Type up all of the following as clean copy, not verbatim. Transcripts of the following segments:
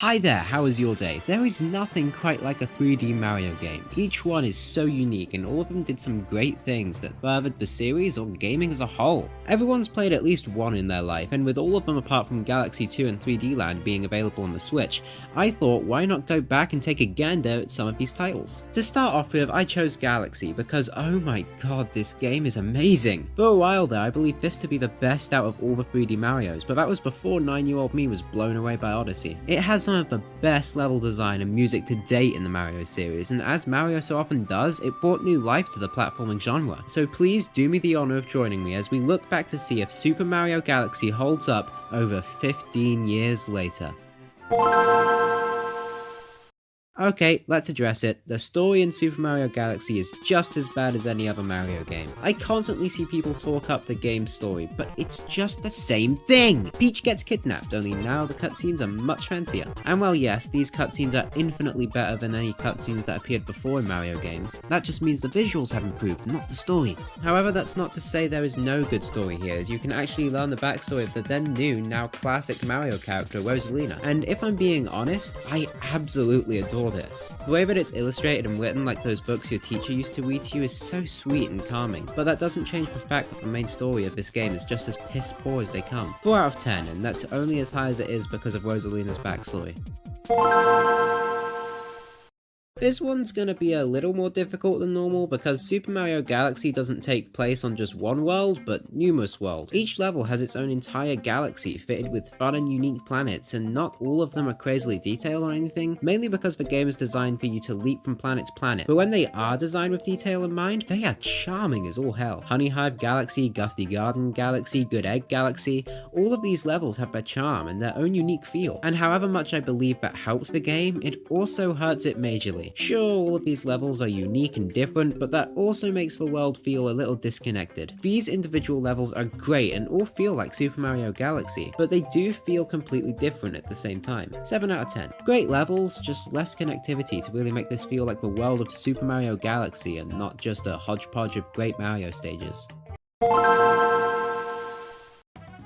Hi there, how was your day? There is nothing quite like a 3D Mario game. Each one is so unique and all of them did some great things that furthered the series or gaming as a whole. Everyone's played at least one in their life, and with all of them apart from Galaxy 2 and 3D Land being available on the Switch, I thought why not go back and take a gander at some of these titles. To start off with, I chose Galaxy because oh my god, this game is amazing. For a while there, I believed this to be the best out of all the 3D Marios, but that was before 9-year-old me was blown away by Odyssey. It has some of the best level design and music to date in the Mario series, and as Mario so often does, it brought new life to the platforming genre. So please do me the honor of joining me as we look back to see if Super Mario Galaxy holds up over 15 years later. Okay, let's address it. The story in Super Mario Galaxy is just as bad as any other Mario game. I constantly see people talk up the game's story, but it's just the same thing! Peach gets kidnapped, only now the cutscenes are much fancier. And while yes, these cutscenes are infinitely better than any cutscenes that appeared before in Mario games, that just means the visuals have improved, not the story. However, that's not to say there is no good story here, as you can actually learn the backstory of the then new, now classic Mario character Rosalina. And if I'm being honest, I absolutely adore this. The way that it's illustrated and written like those books your teacher used to read to you is so sweet and calming, but that doesn't change the fact that the main story of this game is just as piss poor as they come. 4 out of 10, and that's only as high as it is because of Rosalina's backstory. This one's gonna be a little more difficult than normal because Super Mario Galaxy doesn't take place on just one world, but numerous worlds. Each level has its own entire galaxy fitted with fun and unique planets, and not all of them are crazily detailed or anything, mainly because the game is designed for you to leap from planet to planet. But when they are designed with detail in mind, they are charming as all hell. Honey Hive Galaxy, Gusty Garden Galaxy, Good Egg Galaxy, all of these levels have their charm and their own unique feel. And however much I believe that helps the game, it also hurts it majorly. Sure, all of these levels are unique and different, but that also makes the world feel a little disconnected. These individual levels are great and all feel like Super Mario Galaxy, but they do feel completely different at the same time. 7 out of 10. Great levels, just less connectivity to really make this feel like the world of Super Mario Galaxy and not just a hodgepodge of great Mario stages.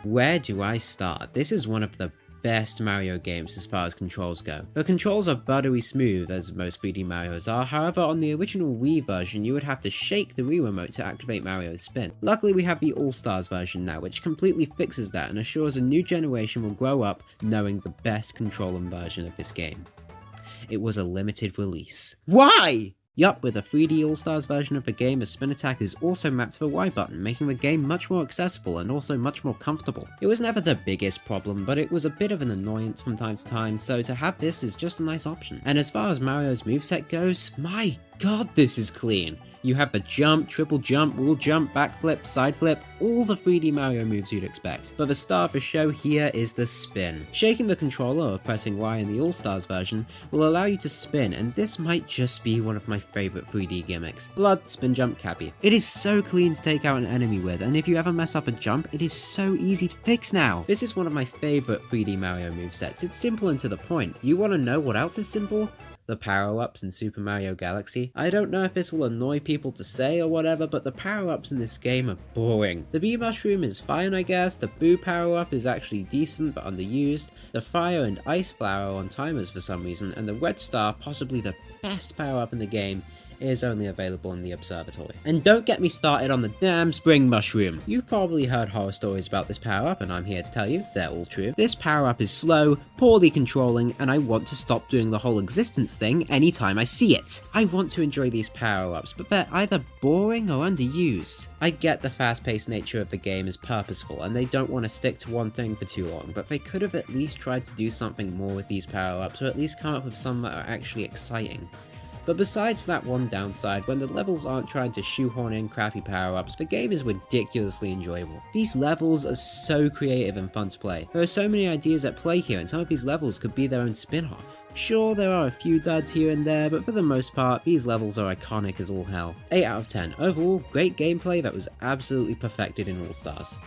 Where do I start? This is one of the best Mario games as far as controls go. The controls are buttery smooth as most 3D Marios are, however on the original Wii version you would have to shake the Wii remote to activate Mario's spin. Luckily we have the All-Stars version now, which completely fixes that and assures a new generation will grow up knowing the best controlling version of this game. It was a limited release. Why? Yup, with a 3D All-Stars version of the game, the spin attack is also mapped to the Y button, making the game much more accessible and also much more comfortable. It was never the biggest problem, but it was a bit of an annoyance from time to time, so to have this is just a nice option. And as far as Mario's moveset goes, my god, this is clean! You have the jump, triple jump, wall jump, backflip, side flip, all the 3D Mario moves you'd expect. But the star of the show here is the spin. Shaking the controller or pressing Y in the All-Stars version will allow you to spin, and this might just be one of my favourite 3D gimmicks. Blood, spin jump, cappy. It is so clean to take out an enemy with, and if you ever mess up a jump, it is so easy to fix now. This is one of my favourite 3D Mario movesets. It's simple and to the point. You want to know what else is simple? The power-ups in Super Mario Galaxy. I don't know if this will annoy people to say or whatever, but the power-ups in this game are boring. The Bee Mushroom is fine I guess, the Boo power-up is actually decent but underused, the Fire and Ice Flower are on timers for some reason, and the Red Star, possibly the best power-up in the game, is only available in the observatory. And don't get me started on the damn Spring Mushroom. You've probably heard horror stories about this power-up, and I'm here to tell you, they're all true. This power-up is slow, poorly controlling, and I want to stop doing the whole existence thing anytime I see it. I want to enjoy these power-ups, but they're either boring or underused. I get the fast-paced nature of the game is purposeful, and they don't want to stick to one thing for too long, but they could have at least tried to do something more with these power-ups, or at least come up with some that are actually exciting. But besides that one downside, when the levels aren't trying to shoehorn in crappy power-ups, the game is ridiculously enjoyable. These levels are so creative and fun to play. There are so many ideas at play here, and some of these levels could be their own spin-off. Sure, there are a few duds here and there, but for the most part, these levels are iconic as all hell. 8 out of 10. Overall, great gameplay that was absolutely perfected in All-Stars.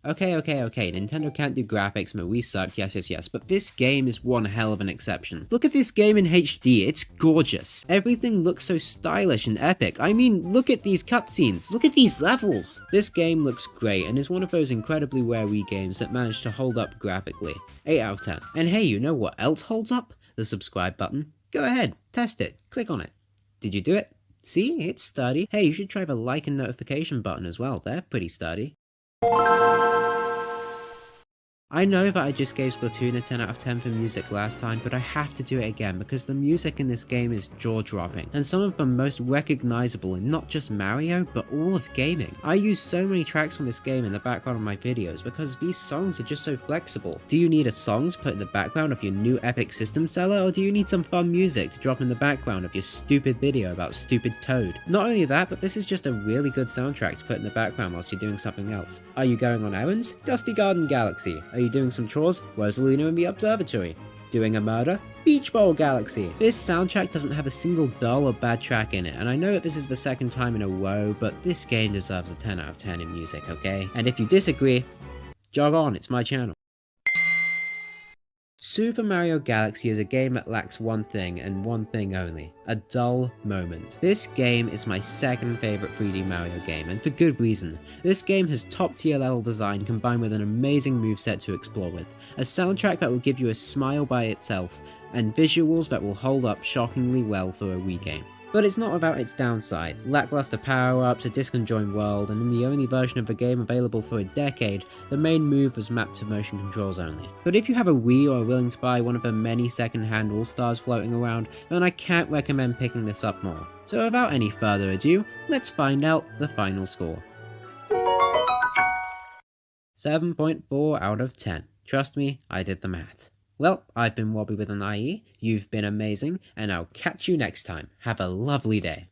Okay, Nintendo can't do graphics, and we suck, yes, but this game is one hell of an exception. Look at this game in HD, it's gorgeous. Everything looks so stylish and epic. I mean, look at these cutscenes, look at these levels! This game looks great, and is one of those incredibly rare Wii games that managed to hold up graphically. 8 out of 10. And hey, you know what else holds up? The subscribe button. Go ahead, test it, click on it. Did you do it? See, it's sturdy. Hey, you should try the like and notification button as well, they're pretty sturdy. I know that I just gave Splatoon a 10 out of 10 for music last time, but I have to do it again because the music in this game is jaw-dropping, and some of the most recognizable in not just Mario, but all of gaming. I use so many tracks from this game in the background of my videos because these songs are just so flexible. Do you need a song to put in the background of your new epic system seller, or do you need some fun music to drop in the background of your stupid video about stupid Toad? Not only that, but this is just a really good soundtrack to put in the background whilst you're doing something else. Are you going on errands? Dusty Garden Galaxy. Are you doing some chores? Rosalina in the Observatory. Doing a murder? Beach Bowl Galaxy. This soundtrack doesn't have a single dull or bad track in it, and I know that this is the second time in a row, but this game deserves a 10 out of 10 in music, okay? And if you disagree, jog on, it's my channel. Super Mario Galaxy is a game that lacks one thing, and one thing only. A dull moment. This game is my second favourite 3D Mario game, and for good reason. This game has top tier level design combined with an amazing moveset to explore with, a soundtrack that will give you a smile by itself, and visuals that will hold up shockingly well for a Wii game. But it's not without its downside, lackluster power-ups, a disconjoined world, and in the only version of the game available for a decade, the main move was mapped to motion controls only. But if you have a Wii or are willing to buy one of the many second-hand All-Stars floating around, then I can't recommend picking this up more. So without any further ado, let's find out the final score. 7.4 out of 10. Trust me, I did the math. Well, I've been Wobbly with an IE, you've been amazing, and I'll catch you next time. Have a lovely day.